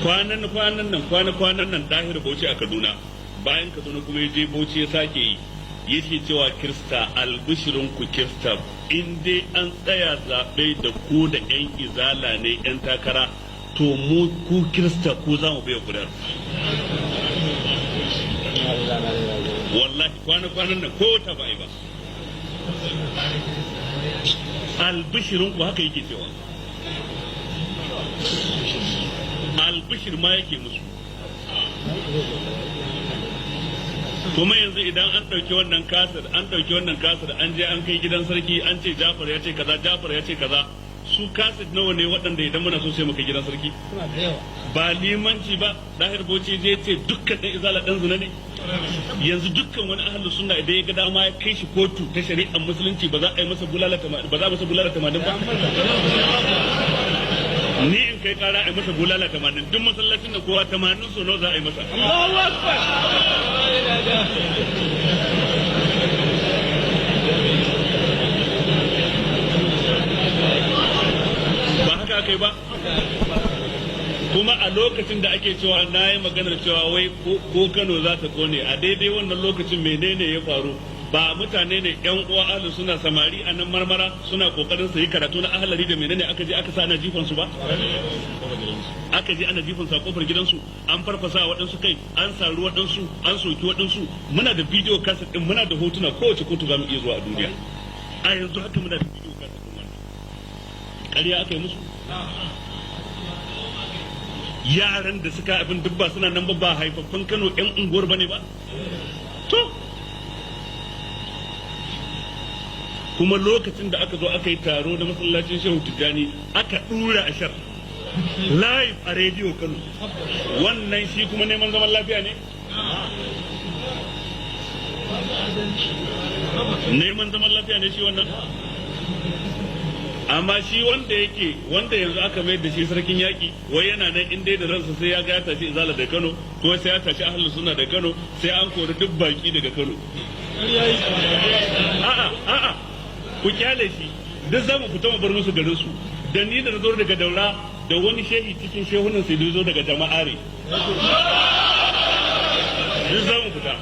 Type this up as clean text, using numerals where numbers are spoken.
kwanan nan Dahir Bauchi a Kaduna, bayan Kaduna kuma ya je Bauchi ya sake yi, yake cewa Kirista, albishirin ku Kirista, in dai an tsaya zaɓe da ku da 'yan izala ne 'yan takara, to mu ku Kirista ku za mu bai kudar. Wallahi kwanan nan ko ta bai ba. Albishirin ku haka yake cewa. Albishir ma yake musu. Kuma yanzu idan an ɗauki wannan kasar an je an kai gidan sarki an ce Jafar ya ce kaza su kasar nawa ne waɗanda idan muna so sai muka gidan sarki ba limanci ba. Dahir Bauchi je ce dukkan ɗan izala ɗan zina ne. Yanzu dukkan wani ahlus sunna idan ya ga dama ya kai shi kotu ta shari'ar musulunci ba za a yi masa bulala 80 ba. Ni in kai kara a yi masa bulala 80, duk masallacin da kowa 80 so nawa za a yi masa. Allahu Akbar. Ba haka akai ba. Kuma a lokacin da ake cewa na yi maganar cewa wai ko Kano za ta kone, a daidai wannan lokacin menene ya faru? Ba mutane ne yan uwa ahlu suna samari a nan Marmara suna kokarin su yi karatu na ahlari da menene aka je aka sa ana jifan su ba, aka je ana jifan su a kofar gidansu, an farfasa waɗansu kai, an saru waɗansu, an soki waɗansu. Muna da bidiyo kaset din, muna da hotuna, kowace kotu za mu iya zuwa a duniya. A yanzu haka muna da bidiyo kaset din wannan. Ƙarya aka yi musu. Yaran da suka abin dubba suna nan ba haifaffun Kano yan unguwar bane ba. To kuma lokacin da aka zo aka yi taro da masallacin Shehu Tijjani aka dura ashar live a rediyo Kano, wannan shi kuma neman zaman lafiya ne? Neman zaman lafiya ne shi wannan? Amma shi wanda yanzu aka mai da shi sarkin yaƙi, wai yana nan inda da ransa sai ya ga ya tashi izala da Kano, ko sai ya tashi ahlus sunna da Kano, sai an kori duk baki daga Kano. A'a ku kyale shi, duk za mu fita mu bar musu garin su. Da ni da zo daga Daura da wani shehi cikin shehunan sai zo daga Jama'are, duk za mu fita.